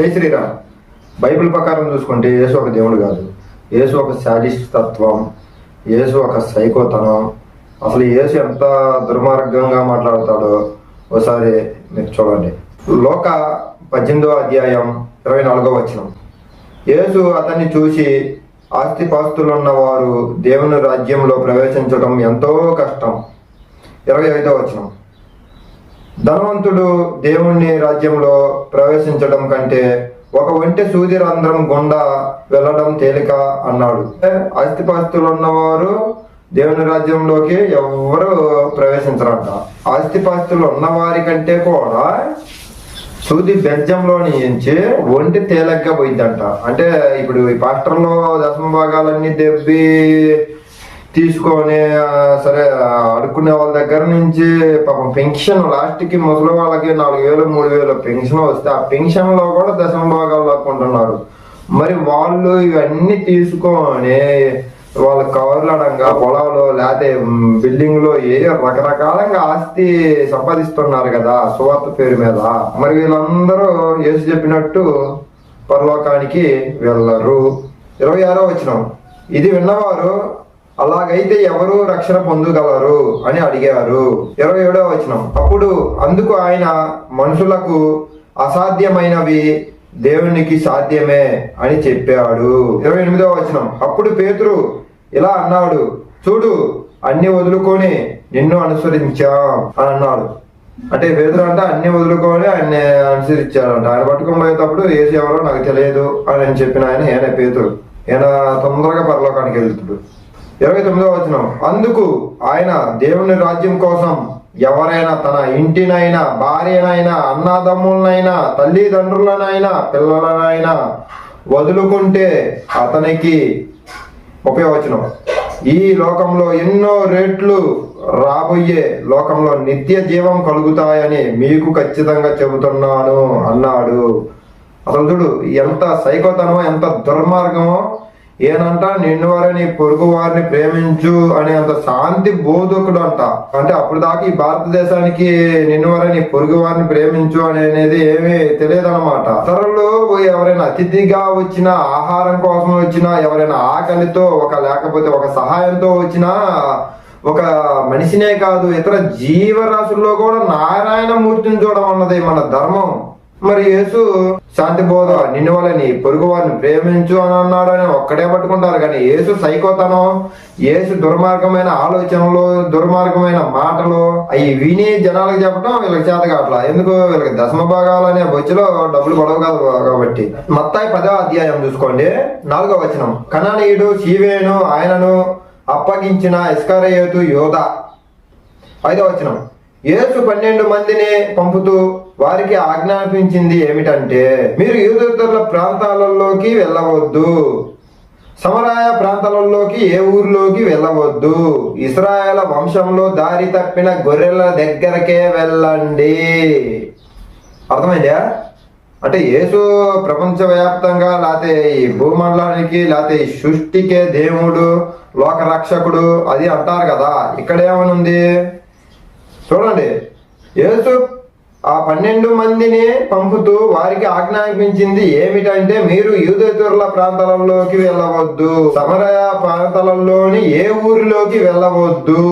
జై శ్రీరామ్. బైబిల్ ప్రకారం చూసుకుంటే యేసు ఒక దేవుడు కాదు. యేసు ఒక శాడిస్ట్ తత్వం, యేసు ఒక సైకోతనం. అసలు యేసు ఎంత దుర్మార్గంగా మాట్లాడతాడో ఒకసారి మీరు చూడండి. లోక 18వ అధ్యాయం 24వ వచనం. యేసు అతన్ని చూసి, ఆస్తిపాస్తులు ఉన్నవారు దేవుని రాజ్యంలో ప్రవేశించడం ఎంతో కష్టం. 25వ వచనం. ధనవంతుడు దేవుని రాజ్యంలో ప్రవేశించడం కంటే ఒక ఒంటె సూది రంధ్రం గుండా వెళ్ళడం తేలిక అన్నాడు. ఆస్తిపాస్తులు ఉన్నవారు దేవుని రాజ్యంలోకి ఎవరు ప్రవేశించరంట. ఆస్తిపాస్తులు ఉన్నవారి కంటే కూడా సూది బెజ్జంలో నుంచి ఒంటి తేలిగ్గా పోయిద్దంట. అంటే ఇప్పుడు ఈ పాస్టర్లో దశమ భాగాలన్నీ దెబ్బి తీసుకొని సరే అడుక్కునే వాళ్ళ దగ్గర నుంచి పాపం పెన్షన్ లాస్ట్కి ముసలి వాళ్ళకి 4,000 3,000 పెన్షన్ వస్తే ఆ పెన్షన్ లో కూడా దశమ భాగాలు లాక్కుంటున్నారు. మరి వాళ్ళు ఇవన్నీ తీసుకొని వాళ్ళ కవర్లడంగా పొలాలు లేకపోతే బిల్డింగ్ లో రకరకాలంగా ఆస్తి సంపాదిస్తున్నారు కదా సువార్త పేరు మీద. మరి వీళ్ళందరూ యేసు చెప్పినట్టు పరలోకానికి వెళ్ళరు. 26వ వచనం. ఇది విన్నవారు, అలాగైతే ఎవరు రక్షణ పొందగలరు అని అడిగారు. 27వ వచనం. అప్పుడు అందుకు ఆయన, మనుషులకు అసాధ్యమైనవి దేవునికి సాధ్యమే అని చెప్పాడు. 28వ వచనం. అప్పుడు పేతురు ఇలా అన్నాడు, చూడు, అన్ని వదులుకొని నిన్ను అనుసరించాం అని అన్నాడు. అంటే పేతురు అంటే అన్ని వదులుకొని ఆయన అనుసరించాడంట. ఆయన పట్టుకొని పోయేటప్పుడు ఏసు ఎవరో నాకు తెలియదు అని చెప్పిన ఆయన పేతురు. ఈయన తొందరగా పరలోకానికి వెళ్తాడు. 29వ వచనం. అందుకు ఆయన, దేవుని రాజ్యం కోసం ఎవరైనా తన ఇంటినైనా, భార్యనైనా, అన్నదమ్ములనైనా, తల్లిదండ్రులనైనా, పిల్లలనైనా వదులుకుంటే అతనికి 30వ వచనం. ఈ లోకంలో ఎన్నో రేట్లు రాబోయే లోకంలో నిత్య జీవం కలుగుతాయని మీకు ఖచ్చితంగా చెబుతున్నాను అన్నాడు. అసలు చూడు ఎంత సైకోతనమో, ఎంత దుర్మార్గమో. ఏనంట, నిన్ను వారిని పొరుగు వారిని ప్రేమించు అనే అంత శాంతి బోధకుడు అంట. అంటే అప్పుడు దాకా ఈ భారతదేశానికి నిన్ను వారిని పొరుగు వారిని ప్రేమించు అనేది ఏమీ తెలియదన్నమాట. ఇతరులు ఎవరైనా అతిథిగా వచ్చినా, ఆహారం కోసం వచ్చినా, ఎవరైనా ఆకలితో లేకపోతే ఒక సహాయంతో వచ్చినా, ఒక మనిషినే కాదు ఇతర జీవరాశుల్లో కూడా నారాయణమూర్తిని చూడడం అన్నది మన ధర్మం. మరి యేసు శాంతి బోధ, నిన్ను వాళ్ళని పొరుగు వారిని ప్రేమించు అని అన్నాడు అని ఒక్కడే పట్టుకుంటారు. కానీ యేసు సైకోతనం, యేసు దుర్మార్గమైన ఆలోచనలు, దుర్మార్గమైన మాటలు అవి విని జనాలకు చెప్పడం వీళ్ళకి చేత కావట్లా. ఎందుకు? వీళ్ళకి దశమ భాగాలు అనే బొచ్చులో డబ్బులు పడవు కాదు కాబట్టి. మత్తాయి 10వ అధ్యాయం చూసుకోండి, 4వ వచనం. కనానీయుడు సీవేను ఆయనను అప్పగించిన ఇస్కరియోతు యూదా. 5వ వచనం. యేసు 12 మందిని పంపుతూ వారికి ఆజ్ఞాపించింది ఏమిటంటే, మీరు యూదేతరుల ప్రాంతాలలోకి వెళ్ళవద్దు, సమరయ ప్రాంతాలలోకి ఏ ఊర్లోకి వెళ్ళవద్దు, ఇశ్రాయేలు వంశంలో దారి తప్పిన గొర్రెల దగ్గరకే వెళ్ళండి. అర్థమైందా? అంటే యేసు ప్రపంచవ్యాప్తంగా లేకపోతే ఈ భూమండలానికి లేకపోతే ఈ సృష్టికే దేవుడు, లోక రక్షకుడు అది అంటారు కదా. ఇక్కడ ఏమనుంది చూడండి. యేసు ఆ 12 మందిని పంపుతూ వారికి ఆజ్ఞాపించింది ఏమిటంటే, మీరు యూదేతరుల ప్రాంతాలలోకి వెళ్ళవద్దు, సమరయ ప్రాంతాలలోని ఏ ఊరిలోకి వెళ్ళవద్దు,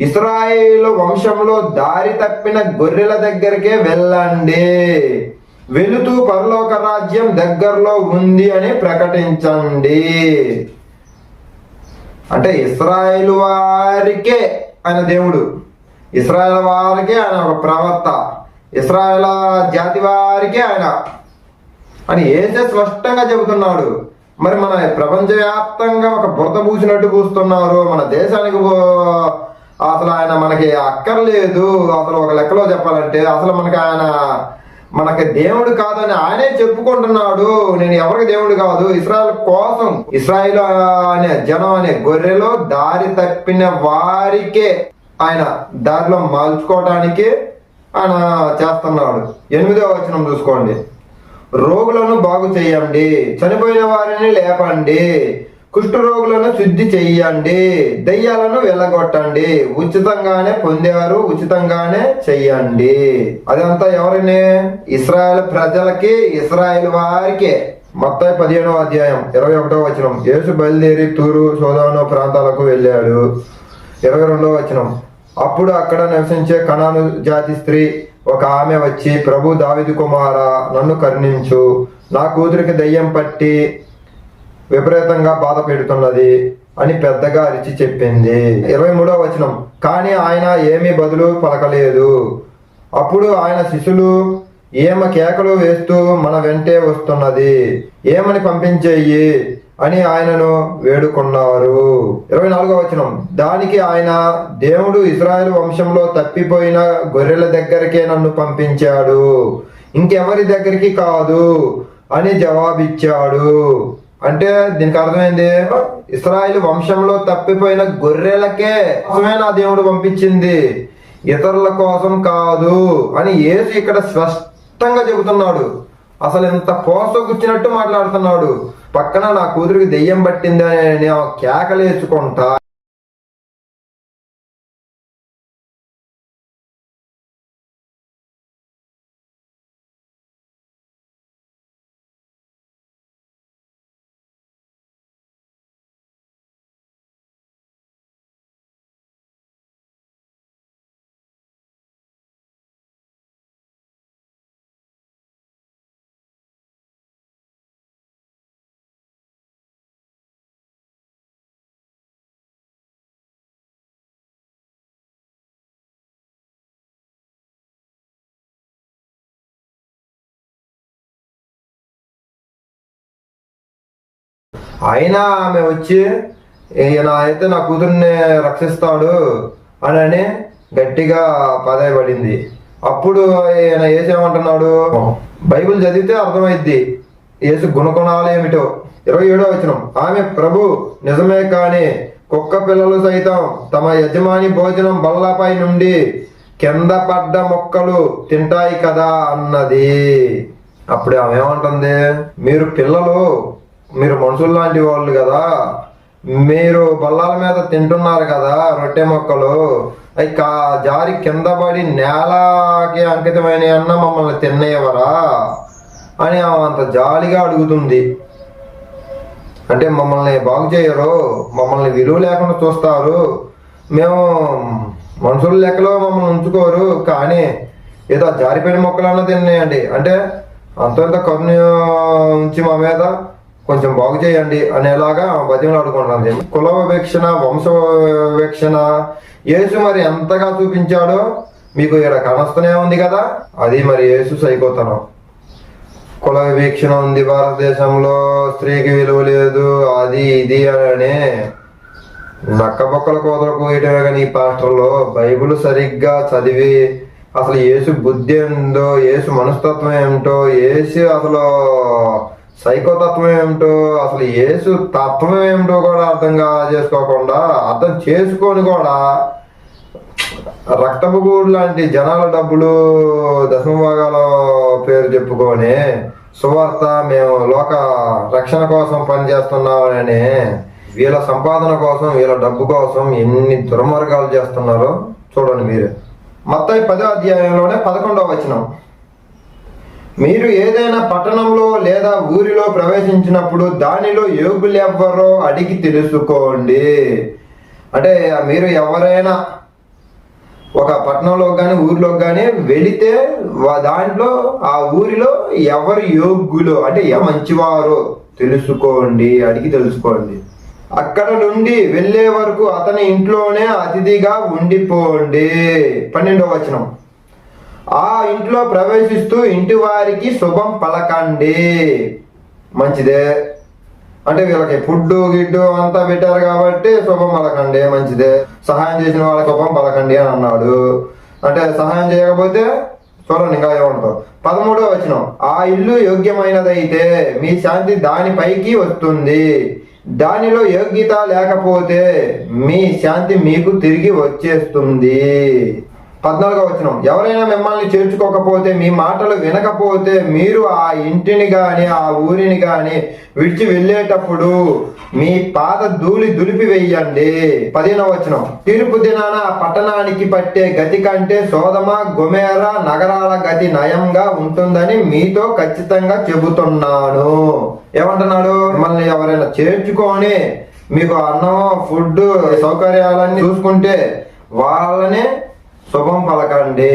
ఇశ్రాయేలు వంశంలో దారి తప్పిన గొర్రెల దగ్గరికే వెళ్ళండి, వెళుతూ పరలోక రాజ్యం దగ్గరలో ఉంది అని ప్రకటించండి. అంటే ఇశ్రాయేలు వారికే ఆయన దేవుడు, ఇశ్రాయేల్ వారికే ఆయన ఒక ప్రవక్త, ఇశ్రాయేల్ జాతి వారికే ఆయన అని యేసే స్పష్టంగా చెబుతున్నాడు. మరి మన ప్రపంచవ్యాప్తంగా ఒక బురద పూసినట్టు పూస్తున్నారు. మన దేశానికి అసలు ఆయన మనకి అక్కర్లేదు. అసలు ఒక లెక్కలో చెప్పాలంటే అసలు మనకి దేవుడు కాదని ఆయనే చెప్పుకుంటున్నాడు. నేను ఎవరికి దేవుడు కాదు, ఇశ్రాయేల్ కోసం, ఇశ్రాయేల్ అనే జనం అనే గొర్రెలో దారి తప్పిన వారికే ఆయన దారిలో మార్చుకోవడానికి ఆయన చేస్తున్నాడు. 8వ వచనం చూసుకోండి. రోగులను బాగు చేయండి, చనిపోయిన వారిని లేపండి, కుష్ఠరోగులను శుద్ధి చెయ్యండి, దయ్యాలను వెళ్ళగొట్టండి, ఉచితంగానే పొందారు, ఉచితంగానే చెయ్యండి. అదంతా ఎవరిని? ఇశ్రాయేల్ ప్రజలకి, ఇశ్రాయేల్ వారికే. మత్తయి 15వ అధ్యాయం 21వ వచనం. యేసు బయలుదేరి తూరు సోదోము ప్రాంతాలకు వెళ్ళాడు. 22వ వచనం. అప్పుడు అక్కడ నివసించే కనాను జాతి స్త్రీ ఒక ఆమె వచ్చి, ప్రభు దావీదు కుమారా, నన్ను కరుణించు, నా కూతురికి దయ్యం పట్టి విపరీతంగా బాధ పెడుతున్నది అని పెద్దగా అరిచి చెప్పింది. 23వ వచనం. కానీ ఆయన ఏమీ బదులు పలకలేదు. అప్పుడు ఆయన శిష్యులు ఏమ కేకలు వేస్తూ మన వెంటే వస్తున్నది, ఏమని పంపించేయి అని ఆయనను వేడుకున్నారు. 24వ వచనం. దానికి ఆయన, దేవుడు ఇశ్రాయేలు వంశంలో తప్పిపోయిన గొర్రెల దగ్గరికే నన్ను పంపించాడు, ఇంకెవరి దగ్గరికి కాదు అని జవాబిచ్చాడు. అంటే దీనికి అర్థమైంది, ఇశ్రాయేలు వంశంలో తప్పిపోయిన గొర్రెలకే నా దేవుడు పంపించింది, ఇతరుల కోసం కాదు అని యేసు ఇక్కడ స్పష్టంగా చెబుతున్నాడు. అసలు ఎంత పోసగుచ్చినట్టు మాట్లాడుతున్నాడు. పక్కన నా కూతురికి దెయ్యం పట్టిందని కేకలేసుకుంటా అయినా ఆమె వచ్చి, ఈయన అయితే నా కూతుర్ని రక్షిస్తాడు అని గట్టిగా పదయబడింది. అప్పుడు ఈయన ఏసేమంటున్నాడు? బైబిల్ చదివితే అర్థమైద్ది యేసు గుణగుణాలు ఏమిటో. 27వ వచనం. ఆమె, ప్రభు నిజమే, కానీ కుక్క పిల్లలు సైతం తమ యజమాని భోజనం బల్లపై నుండి కింద పడ్డ మొక్కలు తింటాయి కదా అన్నది. అప్పుడు ఆమె ఏమంటుంది? మీరు మనుషులు లాంటి వాళ్ళు కదా, మీరు బల్లాల మీద తింటున్నారు కదా రొట్టె మొక్కలు, అవి జారి కింద పడి నేలకి అంకితమైన అన్న మమ్మల్ని తినేవరా అని అంత జాలిగా అడుగుతుంది. అంటే మమ్మల్ని బాగు చేయరు, మమ్మల్ని విలువ లేకుండా చూస్తారు, మేము మనుషుల లెక్కలో మమ్మల్ని ఉంచుకోరు, కానీ ఏదో జారిపోయిన మొక్కలన్నా తిన్నాయండి అంటే అంతంత కరుణ ఉంచి మా మీద కొంచెం బాగు చేయండి అనేలాగా బతిమలు ఆడుకుంటుంది. కుల వివక్షణ, వంశ వివక్షణ యేసు మరి ఎంతగా చూపించాడో మీకు ఇక్కడ కానొస్తూనే ఉంది కదా. అది మరి యేసు సైకోతనం. కుల వివక్షణ ఉంది భారతదేశంలో, స్త్రీకి విలువ లేదు, అది ఇది అని నక్కబొక్కల కోతలు కోయటమే. కానీ ఈ పాస్టర్లో బైబిల్ సరిగ్గా చదివి అసలు యేసు బుద్ధి ఏందో, యేసు మనస్తత్వం ఏమిటో, యేసు అసలు సైకోతత్వం ఏమిటో, అసలు యేసు తత్వం ఏమిటో కూడా అర్థం చేసుకొని కూడా రక్తపు గూడు లాంటి జనాల డబ్బులు దశమ భాగాల పేరు చెప్పుకొని సువార్త మేము లోక రక్షణ కోసం పనిచేస్తున్నామని వీళ్ళ సంపాదన కోసం, వీళ్ళ డబ్బు కోసం ఎన్ని దుర్మార్గాలు చేస్తున్నారో చూడండి మీరే. మత్తయి 10వ అధ్యాయంలోనే 11వ వచనం. మీరు ఏదైనా పట్టణంలో లేదా ఊరిలో ప్రవేశించినప్పుడు దానిలో యోగులెవ్వరో అడిగి తెలుసుకోండి. అంటే మీరు ఎవరైనా ఒక పట్టణంలో కానీ ఊరిలో కానీ వెళితే దాంట్లో ఆ ఊరిలో ఎవరు యోగ్యులో అంటే మంచివారో తెలుసుకోండి, అడిగి తెలుసుకోండి. అక్కడ నుండి వెళ్ళే వరకు అతని ఇంట్లోనే అతిథిగా ఉండిపోండి. 12వ వచనం. ఆ ఇంట్లో ప్రవేశిస్తూ ఇంటి వారికి శుభం పలకండి. మంచిదే, అంటే వీళ్ళకి ఫుడ్ గిడ్డు అంతా పెట్టారు కాబట్టి శుభం పలకండి, మంచిదే. సహాయం చేసిన వాళ్ళకి శుభం పలకండి అని అన్నాడు. అంటే సహాయం చేయకపోతే చూడండి ఇంకా ఏమంటారు. 13వ వచనం. ఆ ఇల్లు యోగ్యమైనదైతే మీ శాంతి దానిపైకి వస్తుంది, దానిలో యోగ్యత లేకపోతే మీ శాంతి మీకు తిరిగి వచ్చేస్తుంది. 14వ వచనం, ఎవరైనా మిమ్మల్ని చేర్చుకోకపోతే, మీ మాటలు వినకపోతే, మీరు ఆ ఇంటిని గాని ఆ ఊరిని గాని విడిచి వెళ్ళేటప్పుడు మీ పాద ధూళి దులిపి వెయ్యండి. 15వ వచనం, తీర్పు దినాన ఆ పట్టణానికి పట్టే గతి కంటే సోదమ గొమొర్రా నగరాల గతి నయంగా ఉంటుందని మీతో ఖచ్చితంగా చెబుతున్నాను. ఏమంటున్నాడు? మిమ్మల్ని ఎవరైనా చేర్చుకొని మీకు అన్నం, ఫుడ్, సౌకర్యాలన్నీ చూసుకుంటే వాళ్ళనే శుభం పలకండి.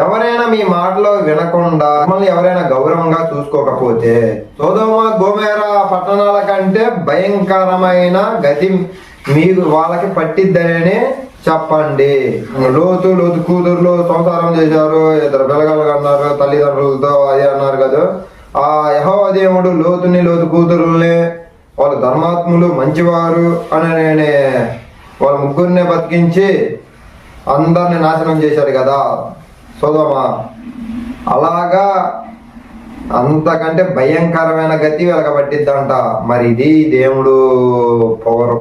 ఎవరైనా మీ మాటలో వినకుండా మిమ్మల్ని ఎవరైనా గౌరవంగా చూసుకోకపోతే సొదొమ గొమొర్రా పట్టణాల కంటే భయంకరమైన గతి మీకు వాళ్ళకి పట్టిద్దని చెప్పండి. లోతు కూతుర్లు సంసారం చేశారు, 2 పిల్లలు అన్నారు, తల్లిదండ్రులతో అది అన్నారు కదా. ఆ యెహోవా దేవుడు లోతు కూతురుల్ని వాళ్ళు ధర్మాత్ములు, మంచివారు అని వాళ్ళ ముగ్గురినే బతికించి అందరిని నాశనం చేశాడు కదా సొదొమ. అలాగా అంతకంటే భయంకరమైన గతి వెలగబట్టిద్దంట. మరి ఇది దేవుడు పవర్.